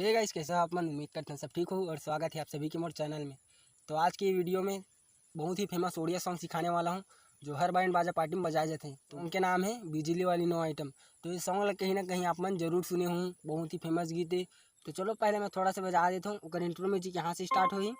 Hey guys, कैसा आप मन? उम्मीद करते हैं सब ठीक हो और स्वागत है आप सभी के मोर चैनल में। तो आज की वीडियो में बहुत ही फेमस ओडिया सॉन्ग सिखाने वाला हूं, जो हर बैंड बाजा पार्टी में बजाए जाते हैं। तो उनके नाम है बिजली वाली नो आइटम। तो ये सॉन्ग कहीं ना कहीं आप मन जरूर सुने हों, बहुत ही फेमस गीत है। तो चलो पहले मैं थोड़ा सा बजा देता हूँ। इंट्रो म्यूजिक यहाँ से स्टार्ट हुई।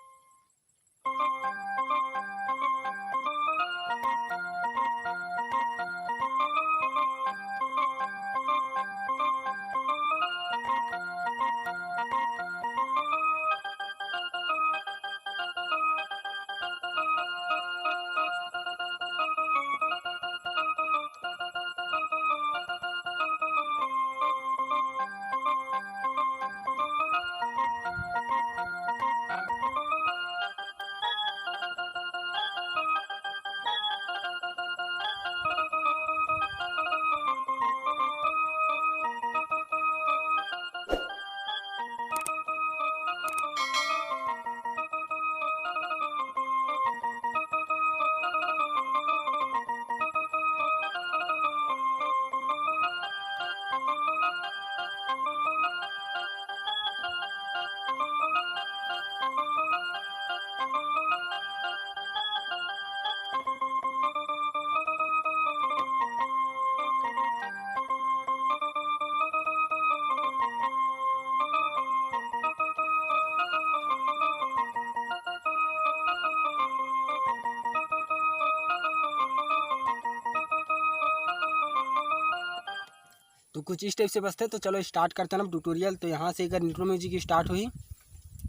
तो कुछ इस टाइप से बसते। तो चलो स्टार्ट करते हैं ना ट्यूटोरियल। तो यहाँ से अगर इंट्रो म्यूजिक स्टार्ट हुई,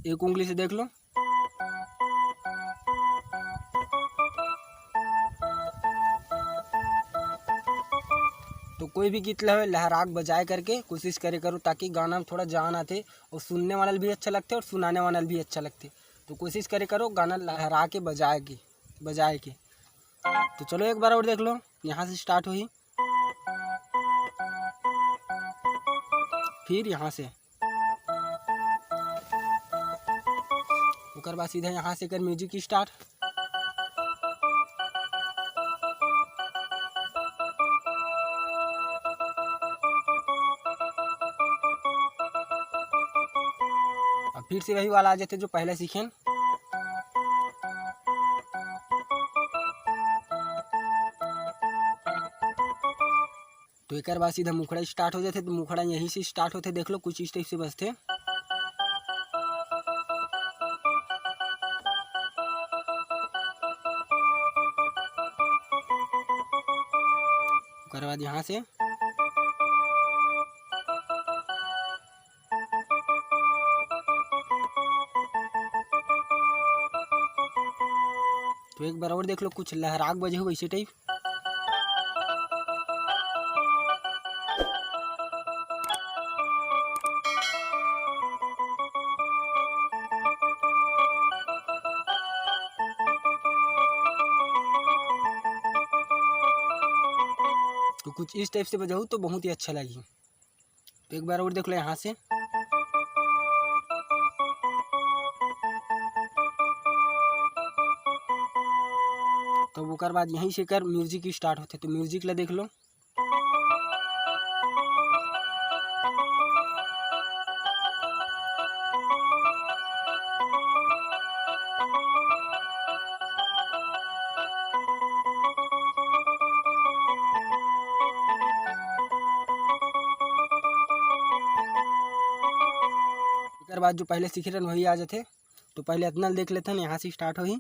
एक उंगली से देख लो। तो कोई भी गीत लहराग बजाए करके कोशिश करे करो, ताकि गाना में थोड़ा जान आते और सुनने वाला भी अच्छा लगते और सुनाने वाला भी अच्छा लगते। तो कोशिश करे करो गाना लहरा के बजाए के। तो चलो एक बार और देख लो। यहाँ से स्टार्ट हुई, फिर यहाँ से ओकर बाद सीधा यहाँ से कर म्यूजिक स्टार्ट। अब फिर से वही वाला आ जाते जो पहले सीखे। तो एक बाद सीधा मुखड़ा स्टार्ट हो जाते। तो मुखड़ा यहीं से स्टार्ट होते, देख लो कुछ इस टाइप से बजते। उसके बाद यहाँ से तो एक बार और देख लो, कुछ लहराग बजे हो वैसे टाइप। तो कुछ इस टाइप से बजाऊँ तो बहुत ही अच्छा लगी। तो एक बार और देख लो यहाँ से। तो वो बाद यहीं से कर म्यूजिक स्टार्ट होते। तो म्यूजिक ला देख लो। एक बाद जो पहले सीखे रहन वही आ जाते। तो पहले इतना देख लेते हैं, यहाँ से स्टार्ट हुई।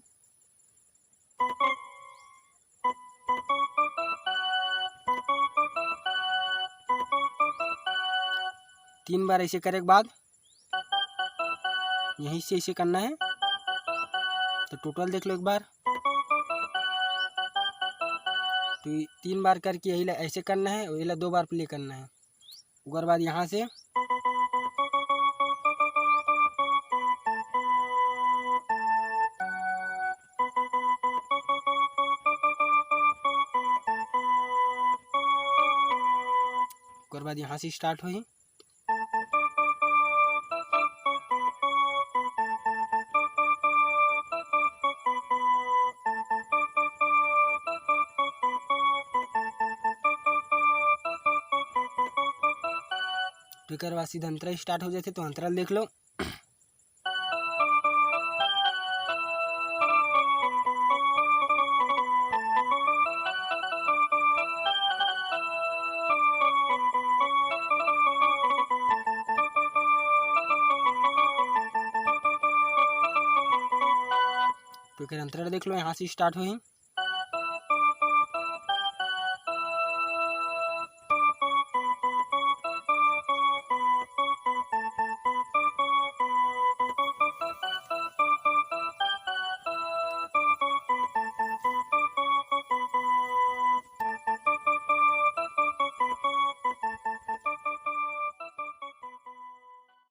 तीन बार ऐसे करे के बाद यहीं से ऐसे करना है। तो टोटल देख लो एक बार। तो तीन बार करके यही ऐसे करना है और यही 2 बार प्ले करना है। उसके बाद यहाँ से यहाँ से स्टार्ट हुई। फिर बाद सीधा अंतरा स्टार्ट हो जाते, तो अंतराल देख लो। तो फिर अंतराल देख लो, यहाँ से स्टार्ट हुई।